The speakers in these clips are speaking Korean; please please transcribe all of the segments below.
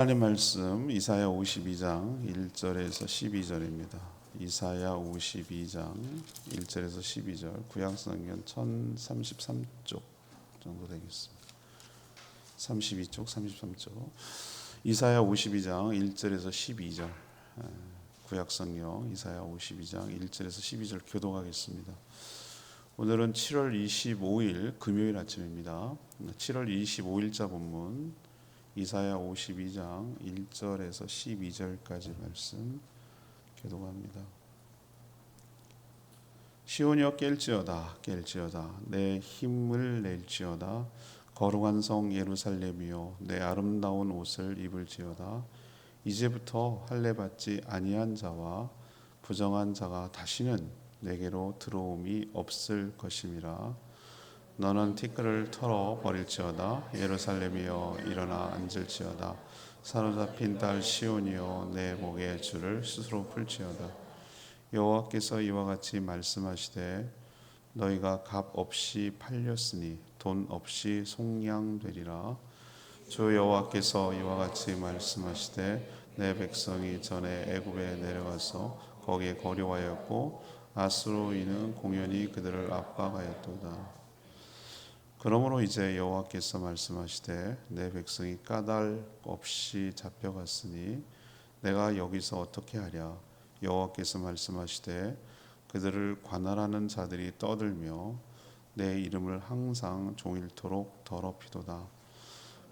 하나님 말씀 이사야 52장 1절에서 12절입니다. 이사야 52장 1절에서 12절 구약성경 1033쪽 정도 되겠습니다. 32쪽 33쪽 이사야 52장 1절에서 12절 구약성경 이사야 52장 1절에서 12절 교독하겠습니다. 오늘은 7월 25일 금요일 아침입니다. 7월 25일자 본문 이사야 52장 1절에서 12절까지 말씀 교독합니다. 시온이여 깰지어다 내 힘을 낼지어다 거룩한 성 예루살렘이여 내 아름다운 옷을 입을지어다 이제부터 할례 받지 아니한 자와 부정한 자가 다시는 내게로 들어옴이 없을 것임이라. 너는 티끌을 털어 버릴지어다 예루살렘이여 일어나 앉을지어다 사로잡힌 딸 시온이여 내 목의 줄을 스스로 풀지어다. 여호와께서 이와 같이 말씀하시되 너희가 값 없이 팔렸으니 돈 없이 속량되리라. 주 여호와께서 이와 같이 말씀하시되 내 백성이 전에 애굽에 내려가서 거기에 거류하였고 아수르인은 공연히 그들을 압박하였도다. 그러므로 이제 여호와께서 말씀하시되 내 백성이 까닭 없이 잡혀갔으니 내가 여기서 어떻게 하랴. 여호와께서 말씀하시되 그들을 관할하는 자들이 떠들며 내 이름을 항상 종일토록 더럽히도다.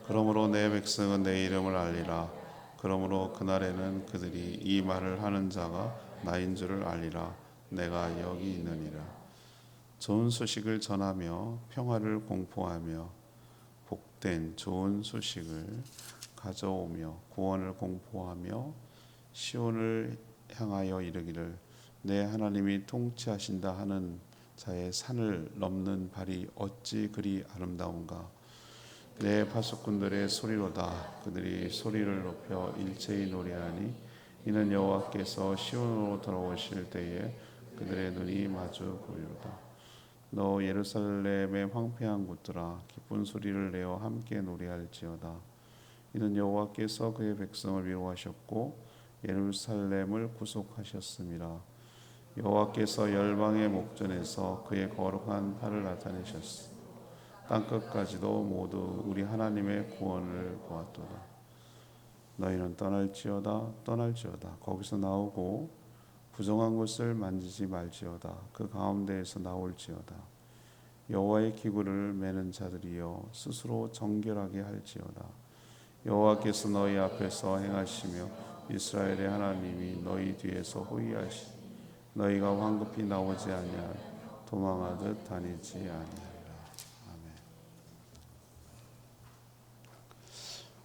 그러므로 내 백성은 내 이름을 알리라. 그러므로 그날에는 그들이 이 말을 하는 자가 나인 줄을 알리라. 내가 여기 있느니라. 좋은 소식을 전하며 평화를 공포하며 복된 좋은 소식을 가져오며 구원을 공포하며 시온을 향하여 이르기를 내 하나님이 통치하신다 하는 자의 산을 넘는 발이 어찌 그리 아름다운가. 내 파수꾼들의 소리로다. 그들이 소리를 높여 일제히 노래하니 이는 여호와께서 시온으로 돌아오실 때에 그들의 눈이 마주 보리로다. 너 예루살렘의 황폐한 곳들아 기쁜 소리를 내어 함께 노래할지어다. 이는 여호와께서 그의 백성을 위로하셨고 예루살렘을 구속하셨음이라. 여호와께서 열방의 목전에서 그의 거룩한 팔을 나타내셨으. 땅끝까지도 모두 우리 하나님의 구원을 보았도다. 너희는 떠날지어다 거기서 나오고 부정한 것을 만지지 말지어다. 그 가운데에서 나올지어다. 여호와의 기구를 매는 자들이여 스스로 정결하게 할지어다. 여호와께서 너희 앞에서 행하시며 이스라엘의 하나님이 너희 뒤에서 호위하시니 너희가 황급히 나오지 아니하여 도망하듯 다니지 아니하리라. 아멘.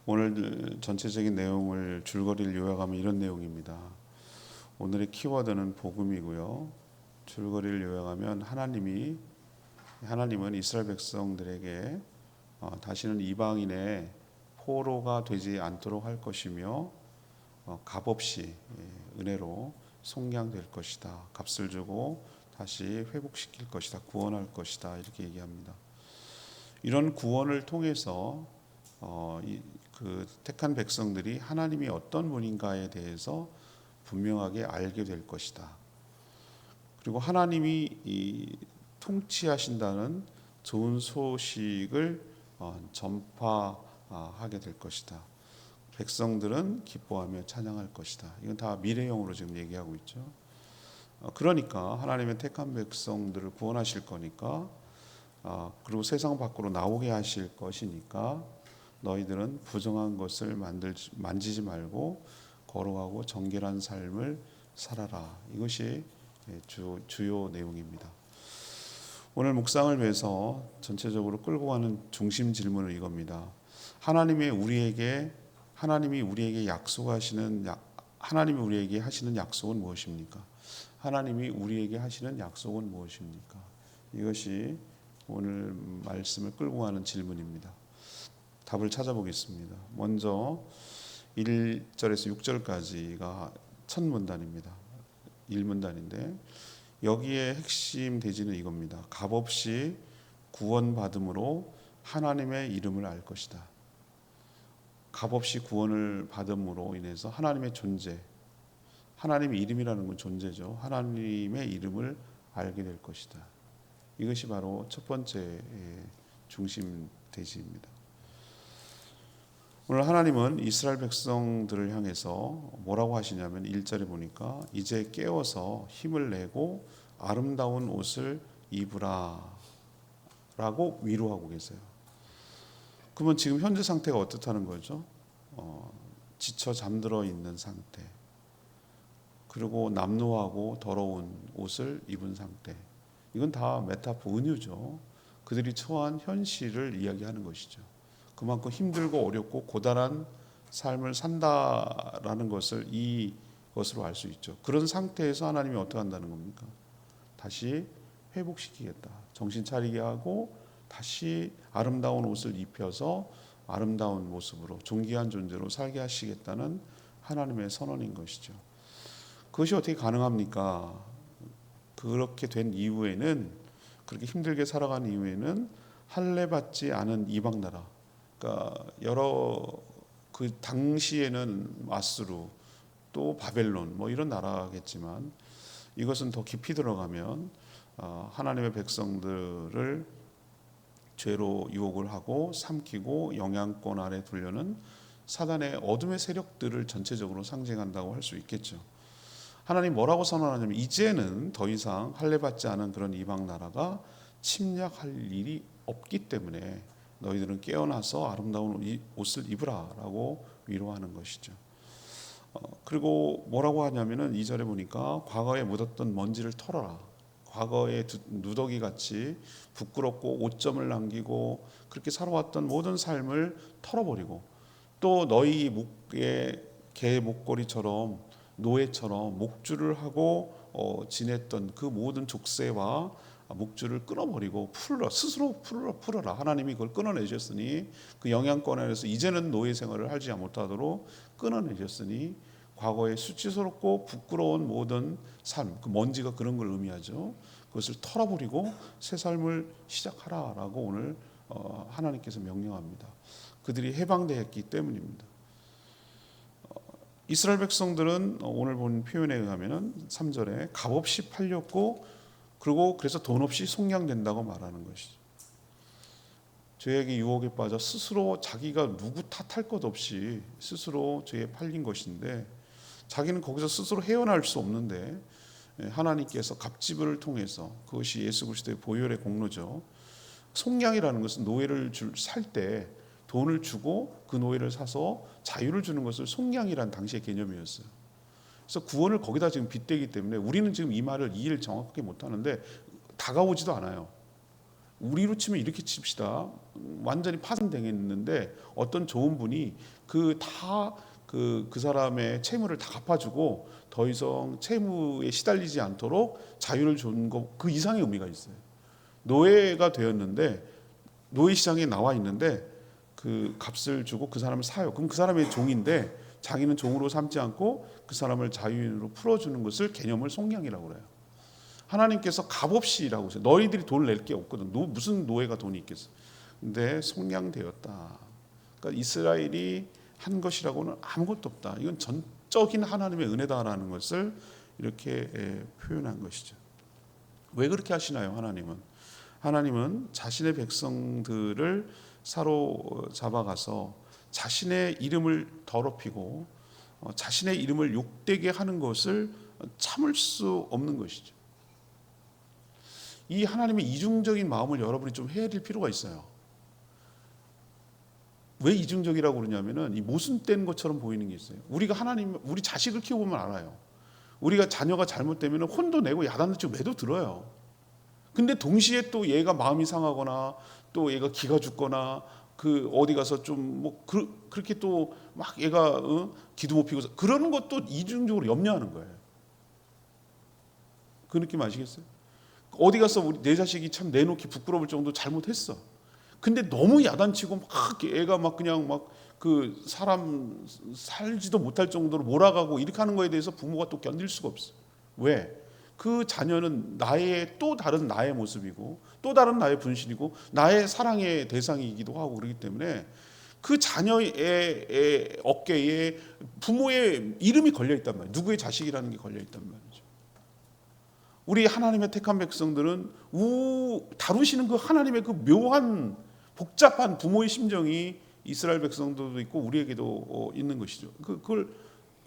오늘 전체적인 내용을 줄거리를 요약하면 이런 내용입니다. 오늘의 키워드는 복음이고요. 줄거리를 요약하면 하나님은 이스라엘 백성들에게 다시는 이방인의 포로가 되지 않도록 할 것이며 값없이 은혜로 속량될 것이다. 값을 주고 다시 회복시킬 것이다. 구원할 것이다. 이렇게 얘기합니다. 이런 구원을 통해서 그 택한 백성들이 하나님이 어떤 분인가에 대해서 분명하게 알게 될 것이다. 그리고 하나님이 통치하신다는 좋은 소식을 전파하게 될 것이다. 백성들은 기뻐하며 찬양할 것이다. 이건 다 미래형으로 지금 얘기하고 있죠. 그러니까 하나님의 택한 백성들을 구원하실 거니까 그리고 세상 밖으로 나오게 하실 것이니까 너희들은 부정한 것을 만지지 말고 거룩하고 정결한 삶을 살아라. 이것이 주요 내용입니다. 오늘 묵상을 위해서 전체적으로 끌고 가는 중심 질문은 이겁니다. 하나님이 우리에게 하나님이 우리에게 하시는 약속은 무엇입니까? 하나님이 우리에게 하시는 약속은 무엇입니까? 이것이 오늘 말씀을 끌고 가는 질문입니다. 답을 찾아보겠습니다. 먼저 1절에서 6절까지가 첫 문단입니다. 1문단인데 여기에 핵심 대지는 이겁니다. 값없이 구원받음으로 하나님의 이름을 알 것이다. 값없이 구원을 받음으로 인해서 하나님의 존재, 하나님의 이름이라는 건 존재죠. 하나님의 이름을 알게 될 것이다. 이것이 바로 첫 번째 중심 대지입니다. 오늘 하나님은 이스라엘 백성들을 향해서 뭐라고 하시냐면 1절에 보니까 이제 깨어서 힘을 내고 아름다운 옷을 입으라 라고 위로하고 계세요. 그러면 지금 현재 상태가 어떻다는 거죠? 지쳐 잠들어 있는 상태, 그리고 남루하고 더러운 옷을 입은 상태. 이건 다 메타포, 은유죠. 그들이 처한 현실을 이야기하는 것이죠. 그만큼 힘들고 어렵고 고단한 삶을 산다라는 것을 이것으로 알 수 있죠. 그런 상태에서 하나님이 어떻게 한다는 겁니까? 다시 회복시키겠다. 정신 차리게 하고 다시 아름다운 옷을 입혀서 아름다운 모습으로 존귀한 존재로 살게 하시겠다는 하나님의 선언인 것이죠. 그것이 어떻게 가능합니까? 그렇게 된 이후에는, 그렇게 힘들게 살아간 이후에는 할례받지 않은 이방 나라, 그러니까 여러 그 당시에는 마스루 또 바벨론 뭐 이런 나라겠지만, 이것은 더 깊이 들어가면 하나님의 백성들을 죄로 유혹을 하고 삼키고 영향권 아래 두려는 사단의 어둠의 세력들을 전체적으로 상징한다고 할 수 있겠죠. 하나님 뭐라고 선언하냐면 이제는 더 이상 할례받지 않은 그런 이방 나라가 침략할 일이 없기 때문에 너희들은 깨어나서 아름다운 옷을 입으라라고 위로하는 것이죠. 그리고 뭐라고 하냐면은 2절에 보니까 과거에 묻었던 먼지를 털어라. 과거의 누더기 같이 부끄럽고 오점을 남기고 그렇게 살아왔던 모든 삶을 털어버리고, 또 너희 목에 개 목걸이처럼 노예처럼 목줄을 하고 지냈던 그 모든 족쇄와 목줄을 끊어버리고 스스로 풀어라. 하나님이 그걸 끊어내셨으니, 그 영향권 안에서 이제는 노예 생활을 하지 못하도록 끊어내셨으니 과거에 수치스럽고 부끄러운 모든 삶, 그 먼지가 그런 걸 의미하죠. 그것을 털어버리고 새 삶을 시작하라라고 오늘 하나님께서 명령합니다. 그들이 해방되었기 때문입니다. 이스라엘 백성들은 오늘 본 표현에 의하면 3절에 값없이 팔렸고, 그리고 그래서 돈 없이 속량된다고 말하는 것이죠. 죄에게 유혹에 빠져 스스로 자기가 누구 탓할 것 없이 스스로 죄에 팔린 것인데, 자기는 거기서 스스로 헤어날 수 없는데 하나님께서 갑집을 통해서, 그것이 예수 그리스도의 보혈의 공로죠. 속량이라는 것은 노예를 살 때 돈을 주고 그 노예를 사서 자유를 주는 것을 속량이라는 당시의 개념이었어요. 그래서 구원을 거기다 지금 빗대기 때문에 우리는 지금 이 말을 이해를 정확하게 못하는데 다가오지도 않아요. 우리로 치면 이렇게 칩시다. 완전히 파산당했는데 어떤 좋은 분이 그 사람의 채무를 다 갚아주고 더 이상 채무에 시달리지 않도록 자유를 준 거, 그 이상의 의미가 있어요. 노예가 되었는데 노예 시장에 나와 있는데 그 값을 주고 그 사람을 사요. 그럼 그 사람의 종인데 자기는 종으로 삼지 않고 그 사람을 자유인으로 풀어주는 것을 개념을 속량이라고 그래요. 하나님께서 값없이라고 하세요. 너희들이 돈을 낼 게 없거든. 무슨 노예가 돈이 있겠어. 근데 속량되었다. 그러니까 이스라엘이 한 것이라고는 아무것도 없다. 이건 전적인 하나님의 은혜다라는 것을 이렇게 표현한 것이죠. 왜 그렇게 하시나요? 하나님은 자신의 백성들을 사로잡아가서 자신의 이름을 더럽히고 자신의 이름을 욕되게 하는 것을 참을 수 없는 것이죠. 이 하나님의 이중적인 마음을 여러분이 좀 헤아릴 필요가 있어요. 왜 이중적이라고 그러냐면은 이 모순된 것처럼 보이는 게 있어요. 우리가 우리 자식을 키워보면 알아요. 우리가 자녀가 잘못되면 혼도 내고 야단도 치고 매도 들어요. 근데 동시에 또 얘가 마음이 상하거나 또 얘가 기가 죽거나 그 어디 가서 좀 뭐 그렇게 또 막 얘가 기도 못 피고 그러는 것도 이중적으로 염려하는 거예요. 그 느낌 아시겠어요? 어디 가서 내 자식이 참 내놓기 부끄러울 정도 잘못했어. 근데 너무 야단치고 막 애가 막 그냥 막 그 사람 살지도 못할 정도로 몰아가고 이렇게 하는 거에 대해서 부모가 또 견딜 수가 없어. 왜? 그 자녀는 나의 또 다른 나의 모습이고 또 다른 나의 분실이고 나의 사랑의 대상이기도 하고 그렇기 때문에 그 자녀의 어깨에 부모의 이름이 걸려 있단 말이에요. 누구의 자식이라는 게 걸려 있단 말이죠. 우리 하나님의 택한 백성들은 다루시는 그 하나님의 그 묘한 복잡한 부모의 심정이 이스라엘 백성들도 있고 우리에게도 있는 것이죠.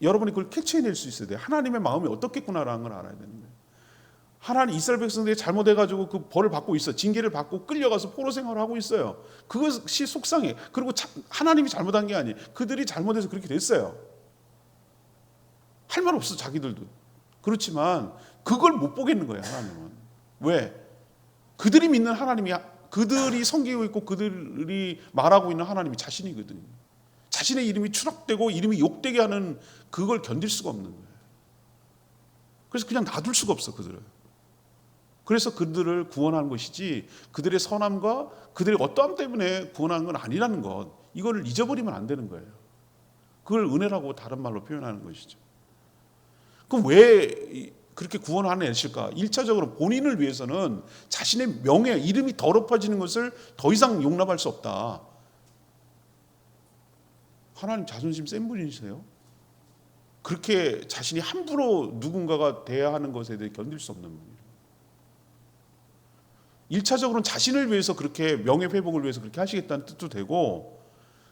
여러분이 그걸 캐치해낼 수 있어야 돼요. 하나님의 마음이 어떻겠구나라는 걸 알아야 되는 거예요. 하나님 이스라엘 백성들이 잘못해가지고 그 벌을 받고 있어, 징계를 받고 끌려가서 포로 생활을 하고 있어요. 그것이 속상해. 그리고 하나님이 잘못한 게 아니에요. 그들이 잘못해서 그렇게 됐어요. 할 말 없어 자기들도. 그렇지만 그걸 못 보겠는 거예요 하나님은. 왜? 그들이 믿는 하나님이, 그들이 섬기고 있고 그들이 말하고 있는 하나님이 자신이거든요. 자신의 이름이 추락되고 이름이 욕되게 하는 그걸 견딜 수가 없는 거예요. 그래서 그냥 놔둘 수가 없어 그들을. 그래서 그들을 구원하는 것이지 그들의 선함과 그들의 어떠함 때문에 구원하는 건 아니라는 것, 이거를 잊어버리면 안 되는 거예요. 그걸 은혜라고 다른 말로 표현하는 것이죠. 그럼 왜 그렇게 구원하는 애실까? 1차적으로 본인을 위해서는 자신의 명예, 이름이 더럽혀지는 것을 더 이상 용납할 수 없다. 하나님 자존심 센 분이세요? 그렇게 자신이 함부로 누군가가 대하는 것에 대해 견딜 수 없는 분이에요. 1차적으로는 자신을 위해서 그렇게 명예 회복을 위해서 그렇게 하시겠다는 뜻도 되고,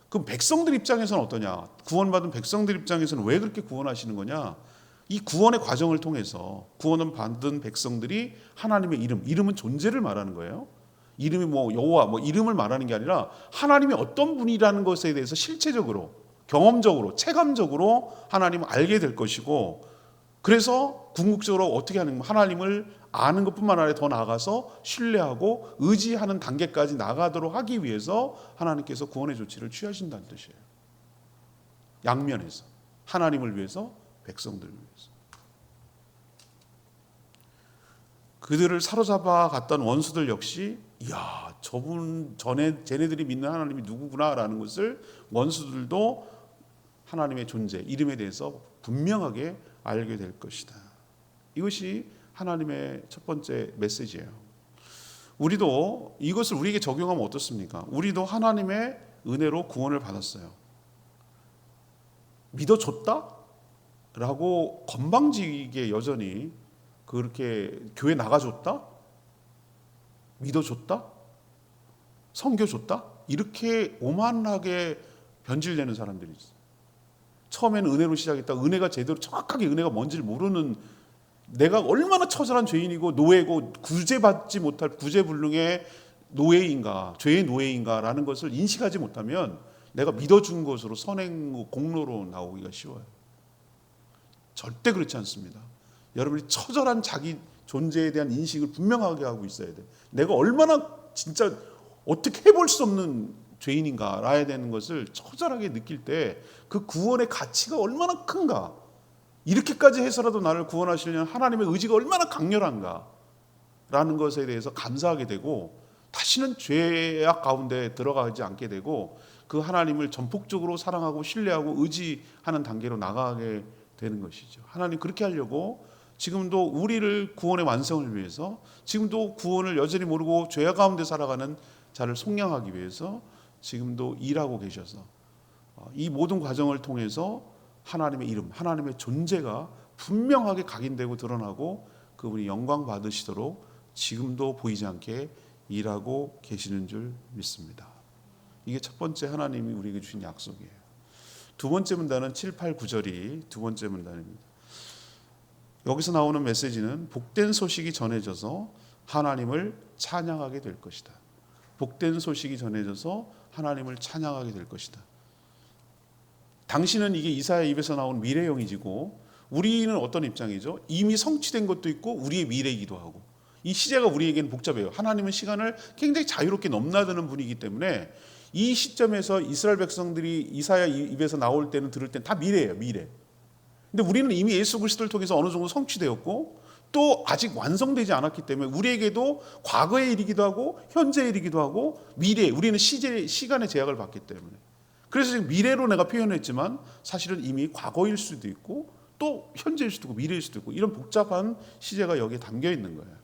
그럼 백성들 입장에서는 어떠냐? 구원받은 백성들 입장에서는 왜 그렇게 구원하시는 거냐? 이 구원의 과정을 통해서 구원을 받은 백성들이 하나님의 이름은 존재를 말하는 거예요. 이름이 뭐 여호와 뭐 이름을 말하는 게 아니라 하나님이 어떤 분이라는 것에 대해서 실체적으로, 경험적으로, 체감적으로 하나님을 알게 될 것이고, 그래서 궁극적으로 어떻게 하는 거예요? 하나님을 아는 것뿐만 아니라 더 나아가서 신뢰하고 의지하는 단계까지 나가도록 하기 위해서 하나님께서 구원의 조치를 취하신다는 뜻이에요. 양면에서 하나님을 위해서, 백성들을 위해서. 그들을 사로잡아 갔던 원수들 역시, 이야, 저분 전에 쟤네들이 믿는 하나님이 누구구나라는 것을 원수들도 하나님의 존재, 이름에 대해서 분명하게 알게 될 것이다. 이것이 하나님의 첫 번째 메시지예요. 우리도 이것을 우리에게 적용하면 어떻습니까? 우리도 하나님의 은혜로 구원을 받았어요. 믿어줬다? 라고 건방지게 여전히 그렇게 교회 나가줬다? 믿어줬다? 섬겨줬다? 이렇게 오만하게 변질되는 사람들이 있어요. 처음에는 은혜로 시작했다. 은혜가 제대로 정확하게 은혜가 뭔지를 모르는, 내가 얼마나 처절한 죄인이고 노예고 구제받지 못할 구제불능의 노예인가, 죄의 노예인가라는 것을 인식하지 못하면 내가 믿어준 것으로 선행 공로로 나오기가 쉬워요. 절대 그렇지 않습니다. 여러분이 처절한 자기 존재에 대한 인식을 분명하게 하고 있어야 돼요. 내가 얼마나 진짜 어떻게 해볼 수 없는 죄인인가라야 되는 것을 처절하게 느낄 때 그 구원의 가치가 얼마나 큰가, 이렇게까지 해서라도 나를 구원하시려는 하나님의 의지가 얼마나 강렬한가 라는 것에 대해서 감사하게 되고, 다시는 죄악 가운데 들어가지 않게 되고 그 하나님을 전폭적으로 사랑하고 신뢰하고 의지하는 단계로 나가게 되는 것이죠. 하나님 그렇게 하려고 지금도 우리를 구원의 완성을 위해서, 지금도 구원을 여전히 모르고 죄악 가운데 살아가는 자를 속량하기 위해서 지금도 일하고 계셔서 이 모든 과정을 통해서 하나님의 이름, 하나님의 존재가 분명하게 각인되고 드러나고 그분이 영광 받으시도록 지금도 보이지 않게 일하고 계시는 줄 믿습니다. 이게 첫 번째 하나님이 우리에게 주신 약속이에요. 두 번째 문단은 7, 8, 9절이 두 번째 문단입니다. 여기서 나오는 메시지는 복된 소식이 전해져서 하나님을 찬양하게 될 것이다. 복된 소식이 전해져서 하나님을 찬양하게 될 것이다. 당신은 이게 이사야 입에서 나온 미래형이지고 우리는 어떤 입장이죠? 이미 성취된 것도 있고 우리의 미래이기도 하고, 이 시제가 우리에게는 복잡해요. 하나님은 시간을 굉장히 자유롭게 넘나드는 분이기 때문에 이 시점에서 이스라엘 백성들이 이사야 입에서 나올 때는 들을 때는 다 미래예요. 미래. 근데 우리는 이미 예수 그리스도를 통해서 어느 정도 성취되었고 또 아직 완성되지 않았기 때문에 우리에게도 과거의 일이기도 하고 현재의 일이기도 하고 미래, 우리는 시간의 제약을 받기 때문에, 그래서 지금 미래로 내가 표현했지만 사실은 이미 과거일 수도 있고 또 현재일 수도 있고 미래일 수도 있고, 이런 복잡한 시제가 여기에 담겨 있는 거예요.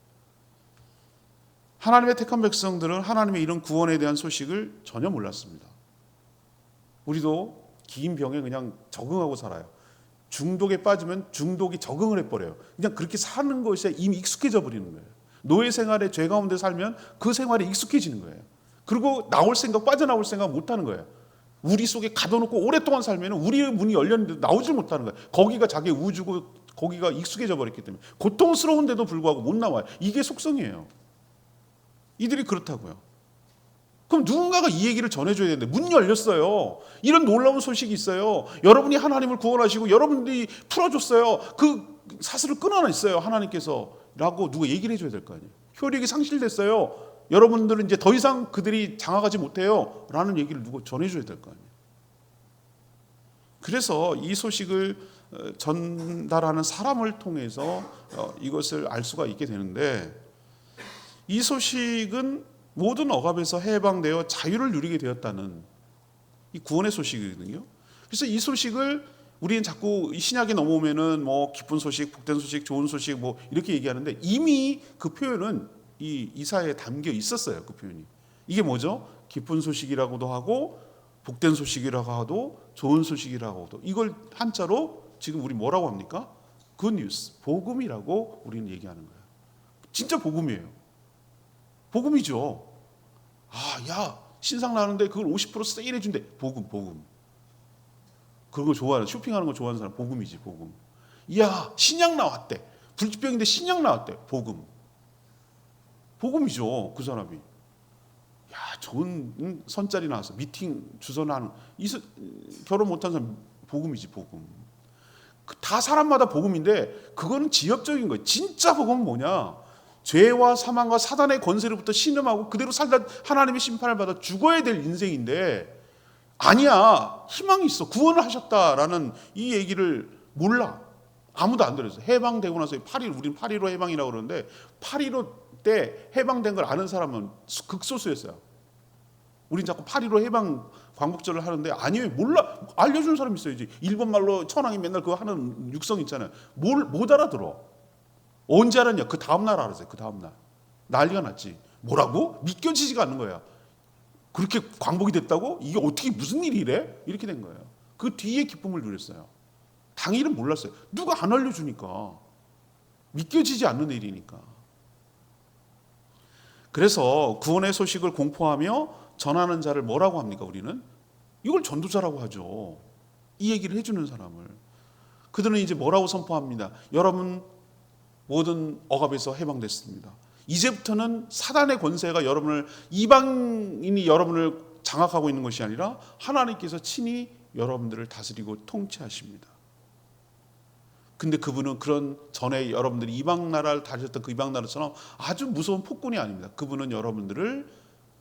하나님의 택한 백성들은 하나님의 이런 구원에 대한 소식을 전혀 몰랐습니다. 우리도 긴 병에 그냥 적응하고 살아요. 중독에 빠지면 중독이 적응을 해버려요. 그냥 그렇게 사는 것에 이미 익숙해져 버리는 거예요. 노예 생활에 죄 가운데 살면 그 생활에 익숙해지는 거예요. 그리고 나올 생각, 빠져나올 생각 못하는 거예요. 우리 속에 가둬놓고 오랫동안 살면 우리의 문이 열렸는데 나오질 못하는 거예요. 거기가 자기의 우주고 거기가 익숙해져 버렸기 때문에 고통스러운데도 불구하고 못 나와요. 이게 속성이에요. 이들이 그렇다고요. 그럼 누군가가 이 얘기를 전해줘야 되는데 문이 열렸어요. 이런 놀라운 소식이 있어요. 여러분이 하나님을 구원하시고 여러분들이 풀어줬어요. 그 사슬을 끊어냈어요. 하나님께서 라고 누가 얘기를 해줘야 될 거 아니에요. 효력이 상실됐어요. 여러분들은 이제 더 이상 그들이 장악하지 못해요. 라는 얘기를 누가 전해줘야 될 거 아니에요. 그래서 이 소식을 전달하는 사람을 통해서 이것을 알 수가 있게 되는데, 이 소식은 모든 억압에서 해방되어 자유를 누리게 되었다는 이 구원의 소식이거든요. 그래서 이 소식을 우리는 자꾸 신약에 넘어오면은 뭐 기쁜 소식, 복된 소식, 좋은 소식 뭐 이렇게 얘기하는데, 이미 그 표현은 이 이사야에 담겨 있었어요. 그 표현이. 이게 뭐죠? 기쁜 소식이라고도 하고 복된 소식이라고 하도 좋은 소식이라고 하도, 이걸 한자로 지금 우리 뭐라고 합니까? 굿뉴스, 복음이라고 우리는 얘기하는 거예요. 진짜 복음이에요. 복음이죠. 야, 신상 나는데 그걸 50% 세일해 준대. 복음. 그거 좋아하는, 쇼핑하는 거 좋아하는 사람 복음이지, 복음. 야, 신약 나왔대. 불치병인데 신약 나왔대. 복음이죠, 그 사람이. 야, 좋은 선짜리 나와서 미팅 주선하는, 결혼 못한 사람 복음이지, 복음. 다 사람마다 복음인데 그거는 지엽적인 거예요. 진짜 복음은 뭐냐? 죄와 사망과 사단의 권세로부터 신음하고 그대로 살다 하나님의 심판을 받아 죽어야 될 인생인데, 아니야, 희망이 있어, 구원을 하셨다라는 이 얘기를 몰라. 아무도 안 들었어요. 해방되고 나서 우리는 8.15 해방이라고 그러는데 8.15 때 해방된 걸 아는 사람은 극소수였어요. 우린 자꾸 8.15 해방 광복절을 하는데, 아니에요, 몰라. 알려주는 사람이 있어야지. 일본 말로 천황이 맨날 그거 하는 육성 있잖아요. 못 알아들어. 언제 알았냐? 그 다음날 알았어요. 그 다음날 난리가 났지. 뭐라고? 믿겨지지가 않는 거야. 그렇게 광복이 됐다고? 이게 어떻게 무슨 일이 이래? 이렇게 된 거예요. 그 뒤에 기쁨을 누렸어요. 당일은 몰랐어요. 누가 안 알려주니까. 믿겨지지 않는 일이니까. 그래서 구원의 소식을 공포하며 전하는 자를 뭐라고 합니까? 우리는 이걸 전도자라고 하죠. 이 얘기를 해주는 사람을. 그들은 이제 뭐라고 선포합니다. 여러분 모든 억압에서 해방됐습니다. 이제부터는 사단의 권세가 이방인이 여러분을 장악하고 있는 것이 아니라 하나님께서 친히 여러분들을 다스리고 통치하십니다. 근데 그분은 그런 전에 여러분들이 이방 나라를 다녔던 그 이방 나라처럼 아주 무서운 폭군이 아닙니다. 그분은 여러분들을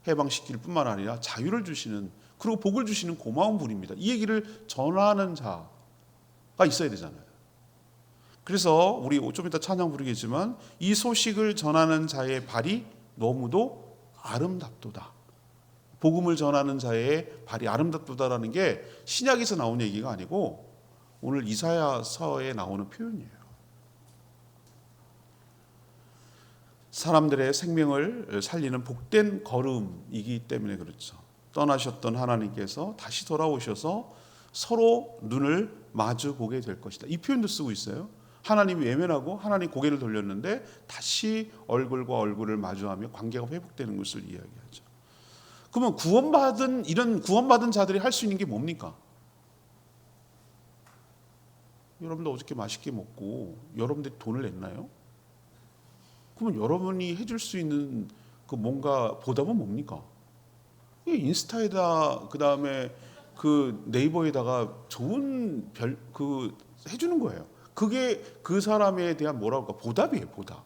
해방시킬 뿐만 아니라 자유를 주시는, 그리고 복을 주시는 고마운 분입니다. 이 얘기를 전하는 자가 있어야 되잖아요. 그래서 우리 좀 이따 찬양 부르겠지만 이 소식을 전하는 자의 발이 너무도 아름답도다. 복음을 전하는 자의 발이 아름답도다라는 게 신약에서 나온 얘기가 아니고 오늘 이사야서에 나오는 표현이에요. 사람들의 생명을 살리는 복된 걸음이기 때문에 그렇죠. 떠나셨던 하나님께서 다시 돌아오셔서 서로 눈을 마주 보게 될 것이다. 이 표현도 쓰고 있어요. 하나님이 외면하고 하나님 고개를 돌렸는데 다시 얼굴과 얼굴을 마주하며 관계가 회복되는 것을 이야기하죠. 그러면 이런 구원받은 자들이 할 수 있는 게 뭡니까? 여러분들 어저께 맛있게 먹고 여러분들이 돈을 냈나요? 그러면 여러분이 해줄 수 있는 그 뭔가 보답은 뭡니까? 인스타에다 그다음에 그 네이버에다가 좋은 해주는 거예요. 그게 그 사람에 대한 뭐라고 할까? 보답이에요, 보답.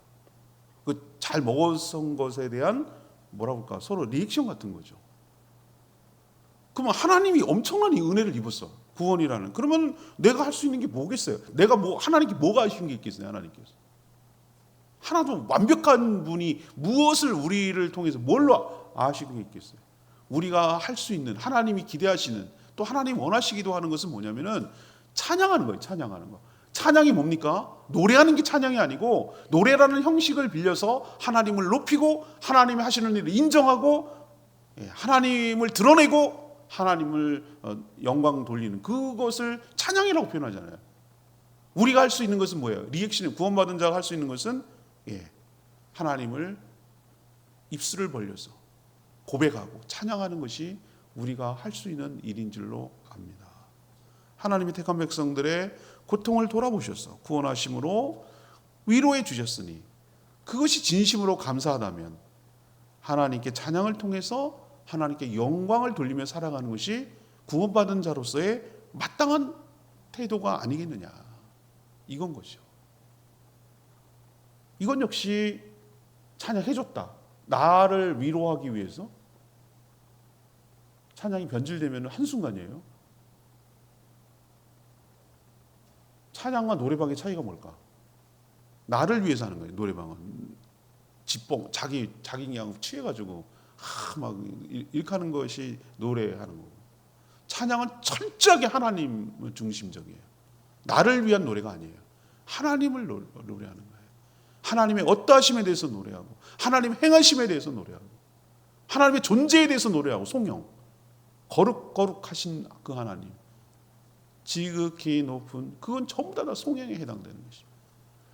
그 잘 먹었던 것에 대한 뭐라고 할까? 서로 리액션 같은 거죠. 그러면 하나님이 엄청난 이 은혜를 입었어. 구원이라는. 그러면 내가 할 수 있는 게 뭐겠어요? 하나님께 뭐가 하시는 게 있겠어요, 하나님께서? 하나도 완벽한 분이 무엇을 우리를 통해서 뭘로 아시는 게 있겠어요? 우리가 할 수 있는, 하나님이 기대하시는, 또 하나님 원하시기도 하는 것은 뭐냐면은 찬양하는 거예요, 찬양하는 거. 찬양이 뭡니까? 노래하는 게 찬양이 아니고, 노래라는 형식을 빌려서 하나님을 높이고 하나님이 하시는 일을 인정하고 하나님을 드러내고 하나님을 영광 돌리는 그것을 찬양이라고 표현하잖아요. 우리가 할 수 있는 것은 뭐예요? 리액션이 구원받은 자가 할 수 있는 것은 하나님을 입술을 벌려서 고백하고 찬양하는 것이 우리가 할 수 있는 일인 줄로 압니다. 하나님이 택한 백성들의 고통을 돌아보셔서 구원하심으로 위로해 주셨으니 그것이 진심으로 감사하다면 하나님께 찬양을 통해서 하나님께 영광을 돌리며 살아가는 것이 구원받은 자로서의 마땅한 태도가 아니겠느냐, 이건 거죠. 이건 역시 찬양해줬다, 나를 위로하기 위해서 찬양이 변질되면 한순간이에요. 찬양과 노래방의 차이가 뭘까? 나를 위해서 하는 거예요. 노래방은 지뽕 자기 그냥 취해가지고 막 일하는 것이 노래하는 거고, 찬양은 철저하게 하나님을 중심적이에요. 나를 위한 노래가 아니에요. 하나님을 노래하는 거예요. 하나님의 어떠하심에 대해서 노래하고, 하나님의 행하심에 대해서 노래하고, 하나님의 존재에 대해서 노래하고, 송영, 거룩하신 그 하나님, 지극히 높은, 그건 전부 다 송영에 해당되는 것입니다.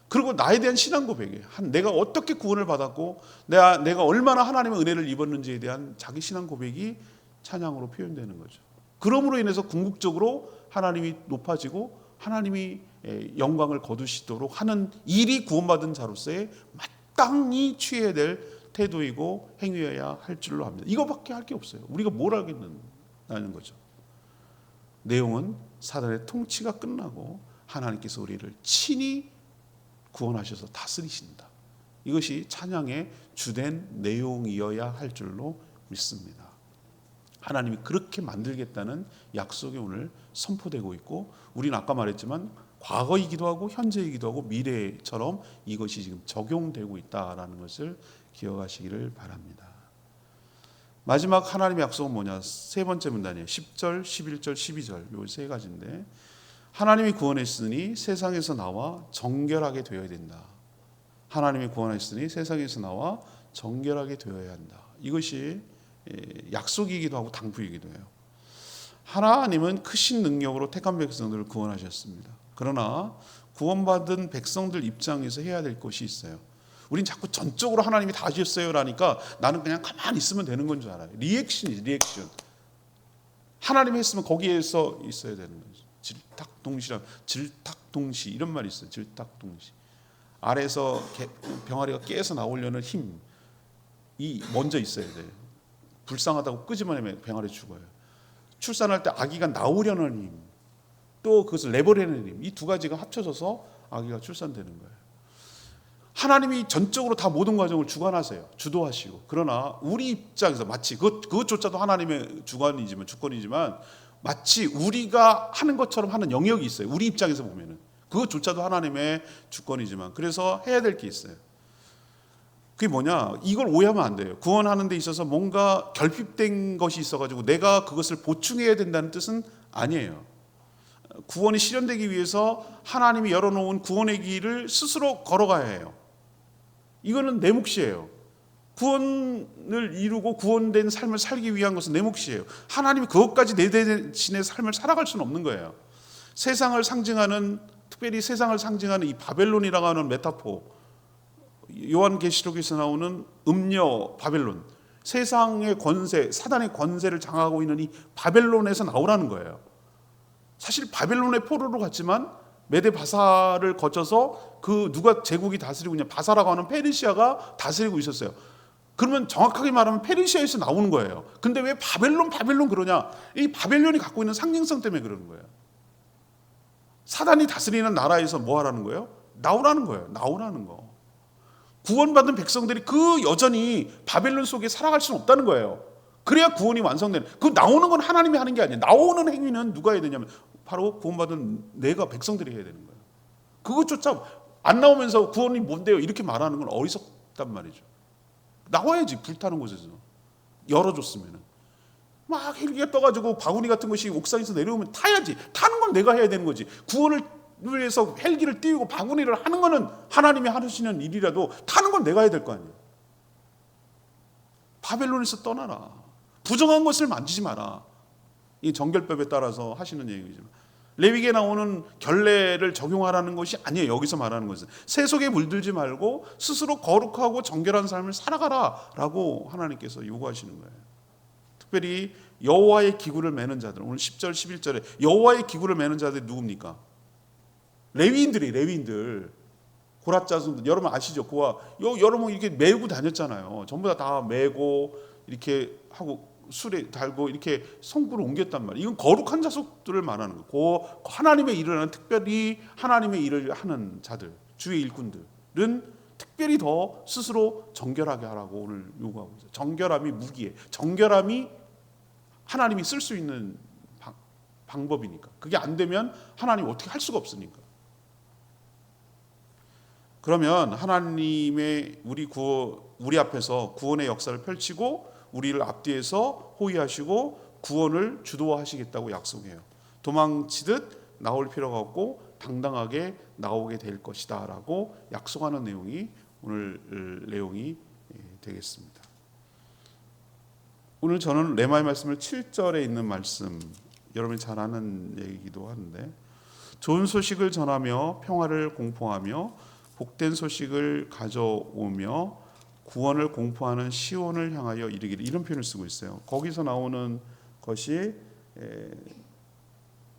그리고 나에 대한 신앙 고백이에요. 내가 어떻게 구원을 받았고 내가 얼마나 하나님의 은혜를 입었는지에 대한 자기 신앙 고백이 찬양으로 표현되는 거죠. 그러므로 인해서 궁극적으로 하나님이 높아지고 하나님이 영광을 거두시도록 하는 일이 구원받은 자로서의 마땅히 취해야 될 태도이고 행위여야 할 줄로 압니다. 이거밖에 할 게 없어요. 우리가 뭘 하겠느냐는 거죠. 내용은 사단의 통치가 끝나고 하나님께서 우리를 친히 구원하셔서 다스리신다. 이것이 찬양의 주된 내용이어야 할 줄로 믿습니다. 하나님이 그렇게 만들겠다는 약속이 오늘 선포되고 있고, 우리는 아까 말했지만 과거이기도 하고 현재이기도 하고 미래처럼 이것이 지금 적용되고 있다라는 것을 기억하시기를 바랍니다. 마지막 하나님의 약속은 뭐냐? 세 번째 문단이에요. 10절, 11절, 12절 요 세 가지인데, 하나님이 구원했으니 세상에서 나와 정결하게 되어야 된다. 하나님이 구원했으니 세상에서 나와 정결하게 되어야 한다. 이것이 약속이기도 하고 당부이기도 해요. 하나님은 크신 능력으로 택한 백성들을 구원하셨습니다. 그러나 구원받은 백성들 입장에서 해야 될 것이 있어요. 우린 자꾸 전적으로 하나님이 다 하셨어요라니까 나는 그냥 가만히 있으면 되는 건 줄 알아요. 리액션이지, 리액션. 하나님이 했으면 거기에서 있어야 되는 거죠. 질탁동시 이런 말이 있어요. 질탁동시. 아래에서 병아리가 깨서 나오려는 힘이 먼저 있어야 돼요. 불쌍하다고 끄집어내면 병아리 죽어요. 출산할 때 아기가 나오려는 힘, 또 그것을 내버리는 힘, 이 두 가지가 합쳐져서 아기가 출산되는 거예요. 하나님이 전적으로 다 모든 과정을 주관하세요. 주도하시고. 그러나 우리 입장에서 마치 그것조차도 하나님의 주권이지만 마치 우리가 하는 것처럼 하는 영역이 있어요. 우리 입장에서 보면은 그것조차도 하나님의 주권이지만, 그래서 해야 될 게 있어요. 그게 뭐냐? 이걸 오해하면 안 돼요. 구원하는 데 있어서 뭔가 결핍된 것이 있어가지고 내가 그것을 보충해야 된다는 뜻은 아니에요. 구원이 실현되기 위해서 하나님이 열어놓은 구원의 길을 스스로 걸어가야 해요. 이거는 내 몫이에요. 구원을 이루고 구원된 삶을 살기 위한 것은 내 몫이에요. 하나님이 그것까지 내 대신의 삶을 살아갈 수는 없는 거예요. 세상을 상징하는, 특별히 세상을 상징하는 이 바벨론이라고 하는 메타포, 요한계시록에서 나오는 음녀 바벨론, 세상의 권세, 사단의 권세를 장악하고 있는 이 바벨론에서 나오라는 거예요. 사실 바벨론의 포로로 갔지만 메데 바사를 거쳐서 그 누가 제국이 다스리고 있냐, 바사라고 하는 페르시아가 다스리고 있었어요. 그러면 정확하게 말하면 페르시아에서 나오는 거예요. 근데 왜 바벨론 그러냐? 이 바벨론이 갖고 있는 상징성 때문에 그러는 거예요. 사단이 다스리는 나라에서 뭐 하라는 거예요? 나오라는 거예요. 나오라는 거. 구원받은 백성들이 그 여전히 바벨론 속에 살아갈 수는 없다는 거예요. 그래야 구원이 완성되는. 그 나오는 건 하나님이 하는 게 아니에요. 나오는 행위는 누가 해야 되냐면 바로 구원받은 내가, 백성들이 해야 되는 거예요. 그것조차 안 나오면서 구원이 뭔데요? 이렇게 말하는 건 어리석단 말이죠. 나와야지. 불타는 곳에서 열어줬으면은 막 헬기가 떠가지고 바구니 같은 것이 옥상에서 내려오면 타야지. 타는 건 내가 해야 되는 거지. 구원을 위해서 헬기를 띄우고 바구니를 하는 거는 하나님이 하시는 일이라도 타는 건 내가 해야 될 거 아니에요. 바벨론에서 떠나라. 부정한 것을 만지지 마라. 이 정결법에 따라서 하시는 얘기지만 레위기에 나오는 결례를 적용하라는 것이 아니에요. 여기서 말하는 것은 세속에 물들지 말고 스스로 거룩하고 정결한 삶을 살아가라라고 하나님께서 요구하시는 거예요. 특별히 여호와의 기구를 매는 자들, 오늘 10절 11절에 여호와의 기구를 매는 자들이 누굽니까? 레위인들 고라 자손들, 여러분 아시죠? 여러분 이렇게 메고 다녔잖아요. 전부 다 메고 이렇게 하고 술에 달고 이렇게 성구를 옮겼단 말이에요. 이건 거룩한 자손들을 말하는 거예요. 하나님의 일을 하는, 특별히 하나님의 일을 하는 자들, 주의 일꾼들은 특별히 더 스스로 정결하게 하라고 오늘 요구하고 있어요. 정결함이 무기에, 정결함이 하나님이 쓸 수 있는 방법이니까. 그게 안 되면 하나님 어떻게 할 수가 없으니까. 그러면 하나님의 우리 앞에서 구원의 역사를 펼치고 우리를 앞뒤에서 호위하시고 구원을 주도하시겠다고 약속해요. 도망치듯 나올 필요가 없고 당당하게 나오게 될 것이다 라고 약속하는 내용이 오늘 내용이 되겠습니다. 오늘 저는 레마의 말씀을 7절에 있는 말씀, 여러분이 잘 아는 얘기이기도 하는데, 좋은 소식을 전하며 평화를 공포하며 복된 소식을 가져오며 구원을 공포하는 시온을 향하여 이르기를, 이런 표현을 쓰고 있어요. 거기서 나오는 것이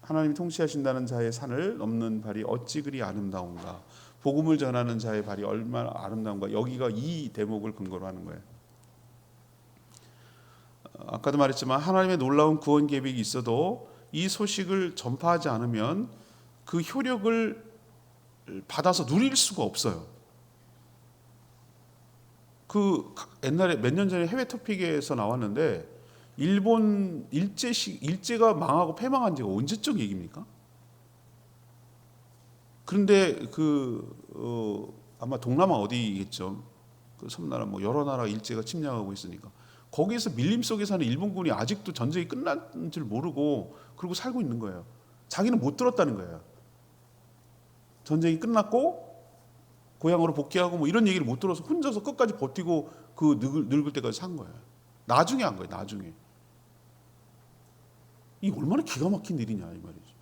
하나님이 통치하신다는 자의 산을 넘는 발이 어찌 그리 아름다운가, 복음을 전하는 자의 발이 얼마나 아름다운가, 여기가 이 대목을 근거로 하는 거예요. 아까도 말했지만 하나님의 놀라운 구원 계획이 있어도 이 소식을 전파하지 않으면 그 효력을 받아서 누릴 수가 없어요. 그 옛날에 몇 년 전에 해외 토픽에서 나왔는데, 일본 일제가 망하고 패망한 지가 언제적 얘기입니까? 그런데 아마 동남아 어디겠죠. 그 섬나라 뭐 여러 나라 일제가 침략하고 있으니까 거기에서 밀림 속에 사는 일본군이 아직도 전쟁이 끝난 줄 모르고 그러고 살고 있는 거예요. 자기는 못 들었다는 거예요. 전쟁이 끝났고 고향으로 복귀하고 뭐 이런 얘기를 못 들어서 혼자서 끝까지 버티고 그 늙을 때까지 산 거예요. 나중에 한 거예요. 나중에. 이 얼마나 기가 막힌 일이냐 이 말이죠.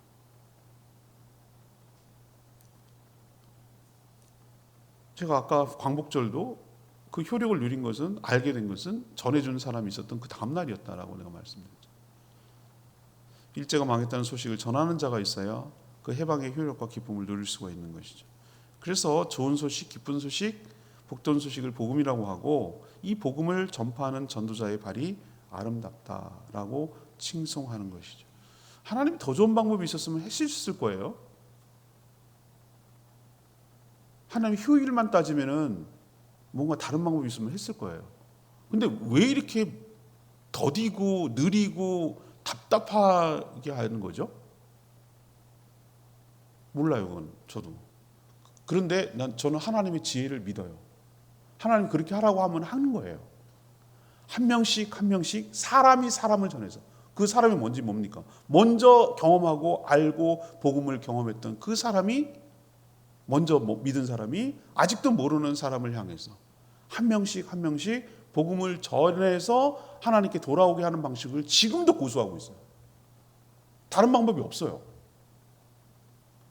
제가 아까 광복절도 그 효력을 누린 것은, 알게 된 것은 전해주는 사람이 있었던 그 다음 날이었다라고 내가 말씀드렸죠. 일제가 망했다는 소식을 전하는 자가 있어야 그 해방의 효력과 기쁨을 누릴 수가 있는 것이죠. 그래서 좋은 소식, 기쁜 소식, 복된 소식을 복음이라고 하고, 이 복음을 전파하는 전도자의 발이 아름답다라고 칭송하는 것이죠. 하나님이 더 좋은 방법이 있었으면 했을 거예요. 하나님 효율만 따지면은 뭔가 다른 방법이 있으면 했을 거예요. 근데 왜 이렇게 더디고 느리고 답답하게 하는 거죠? 몰라요, 그건 저도. 그런데 저는 하나님의 지혜를 믿어요. 하나님 그렇게 하라고 하면 하는 거예요. 한 명씩 한 명씩 사람이 사람을 전해서, 그 사람이 뭔지 뭡니까? 먼저 경험하고 알고 복음을 경험했던 그 사람이, 먼저 믿은 사람이 아직도 모르는 사람을 향해서 한 명씩 한 명씩 복음을 전해서 하나님께 돌아오게 하는 방식을 지금도 고수하고 있어요. 다른 방법이 없어요.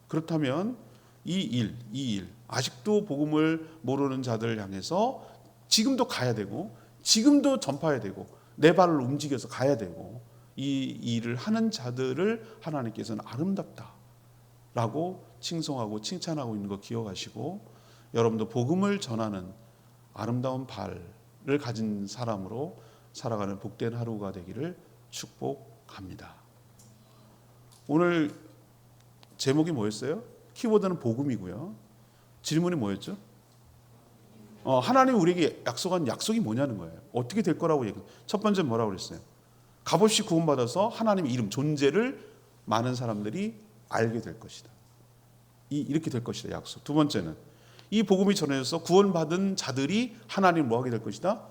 그렇다면 이 일, 아직도 복음을 모르는 자들을 향해서 지금도 가야 되고, 지금도 전파해야 되고, 내 발을 움직여서 가야 되고, 이 일을 하는 자들을 하나님께서는 아름답다라고 칭송하고 칭찬하고 있는 거 기억하시고, 여러분도 복음을 전하는 아름다운 발을 가진 사람으로 살아가는 복된 하루가 되기를 축복합니다. 오늘 제목이 뭐였어요? 키워드는 복음이고요. 질문이 뭐였죠? 하나님이 우리에게 약속한 약속이 뭐냐는 거예요. 어떻게 될 거라고 얘기해요. 첫 번째 뭐라고 그랬어요? 값없이 구원받아서 하나님의 이름, 존재를 많은 사람들이 알게 될 것이다. 이렇게 될 것이다, 약속. 두 번째는 이 복음이 전해져서 구원받은 자들이 하나님을 뭐하게 될 것이다?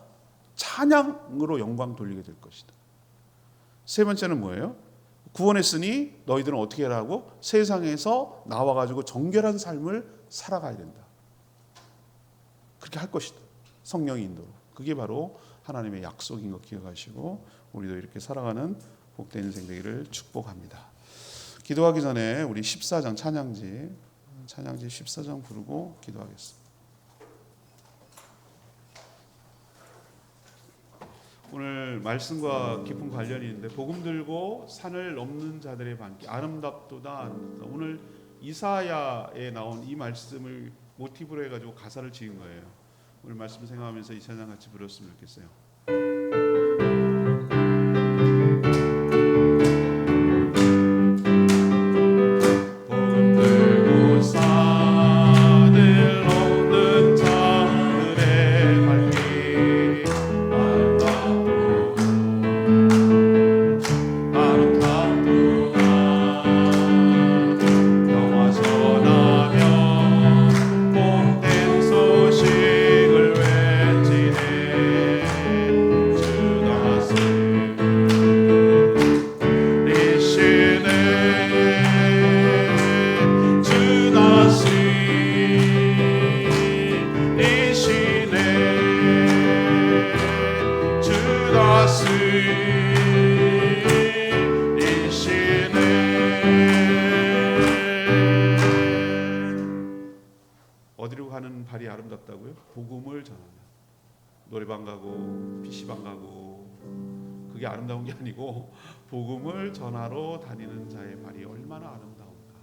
찬양으로 영광 돌리게 될 것이다. 세 번째는 뭐예요? 구원했으니 너희들은 어떻게 하라고? 세상에서 나와가지고 정결한 삶을 살아가야 된다. 그렇게 할 것이다. 성령의 인도로. 그게 바로 하나님의 약속인 것 기억하시고, 우리도 이렇게 살아가는 복된 인생 되기를 축복합니다. 기도하기 전에 우리 14장 찬양지 14장 부르고 기도하겠습니다. 오늘 말씀과 깊은 관련이 있는데 복음 들고 산을 넘는 자들의 반기 아름답도다. 오늘 이사야에 나온 이 말씀을 모티브로 해가지고 가사를 지은 거예요. 오늘 말씀 생각하면서 이 찬양 같이 부르었으면 좋겠어요. 어디로 가는 발이 아름답다고요? 복음을 전하는. 노래방 가고 PC방 가고 그게 아름다운 게 아니고 복음을 전하러 다니는 자의 발이 얼마나 아름다운가.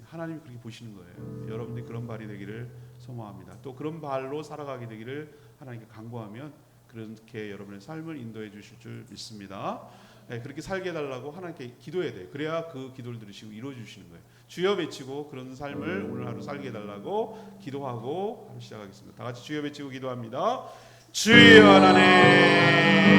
하나님이 그렇게 보시는 거예요. 여러분들이 그런 발이 되기를 소망합니다. 또 그런 발로 살아가게 되기를 하나님께 간구하면 그렇게 여러분의 삶을 인도해 주실 줄 믿습니다. 그렇게 살게 해달라고 하나님께 기도해야 돼요. 그래야 그 기도를 들으시고 이루어 주시는 거예요. 주여 외치고 그런 삶을 오늘 하루 살게 해달라고 기도하고 하루 시작하겠습니다. 다 같이 주여 외치고 기도합니다. 주여 하나님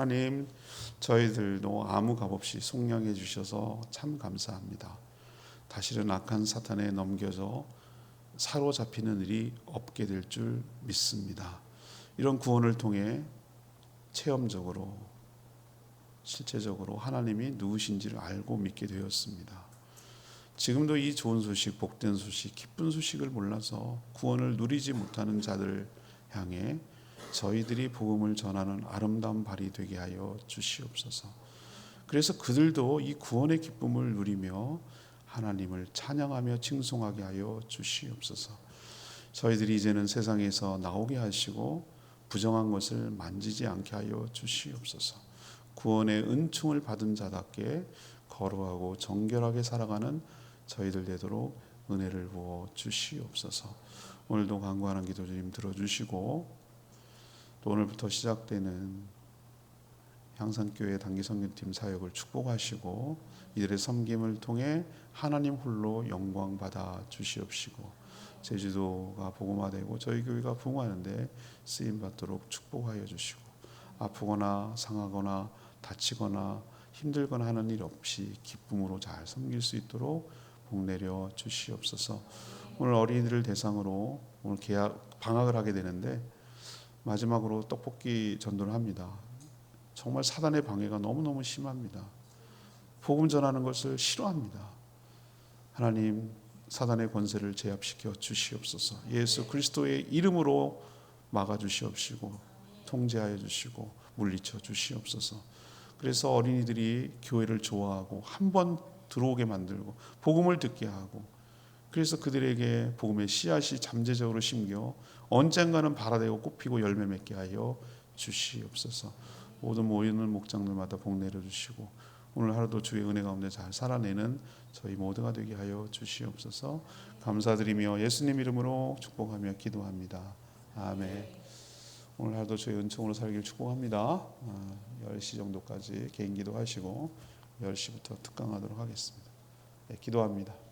하나님, 저희들도 아무 값없이 속량해 주셔서 참 감사합니다. 다시는 악한 사탄에 넘겨져 사로잡히는 일이 없게 될 줄 믿습니다. 이런 구원을 통해 체험적으로 실제적으로 하나님이 누구신지를 알고 믿게 되었습니다. 지금도 이 좋은 소식, 복된 소식, 기쁜 소식을 몰라서 구원을 누리지 못하는 자들을 향해 저희들이 복음을 전하는 아름다운 발이 되게 하여 주시옵소서. 그래서 그들도 이 구원의 기쁨을 누리며 하나님을 찬양하며 칭송하게 하여 주시옵소서. 저희들이 이제는 세상에서 나오게 하시고 부정한 것을 만지지 않게 하여 주시옵소서. 구원의 은총을 받은 자답게 거룩하고 정결하게 살아가는 저희들 되도록 은혜를 부어 주시옵소서. 오늘도 간구하는 기도 주님 들어주시고 또 오늘부터 시작되는 향산교회 단기성교팀 사역을 축복하시고 이들의 섬김을 통해 하나님 홀로 영광 받아 주시옵시고 제주도가 복음화되고 저희 교회가 부흥하는데 쓰임 받도록 축복하여 주시고 아프거나 상하거나 다치거나 힘들거나 하는 일 없이 기쁨으로 잘 섬길 수 있도록 복 내려 주시옵소서. 오늘 어린이들을 대상으로 오늘 방학을 하게 되는데 마지막으로 떡볶이 전도를 합니다. 정말 사단의 방해가 너무너무 심합니다. 복음 전하는 것을 싫어합니다. 하나님, 사단의 권세를 제압시켜 주시옵소서. 예수 그리스도의 이름으로 막아 주시옵시고 통제하여 주시고 물리쳐 주시옵소서. 그래서 어린이들이 교회를 좋아하고 한번 들어오게 만들고 복음을 듣게 하고 그래서 그들에게 복음의 씨앗이 잠재적으로 심겨 언젠가는 발아되고 꽃피고 열매 맺게 하여 주시옵소서. 모든 모이는 목장들마다 복 내려주시고 오늘 하루도 주의 은혜 가운데 잘 살아내는 저희 모두가 되게 하여 주시옵소서. 감사드리며 예수님 이름으로 축복하며 기도합니다. 아멘. 오늘 하루도 주의 은총으로 살길 축복합니다. 10시 정도까지 개인 기도하시고 10시부터 특강하도록 하겠습니다. 네, 기도합니다.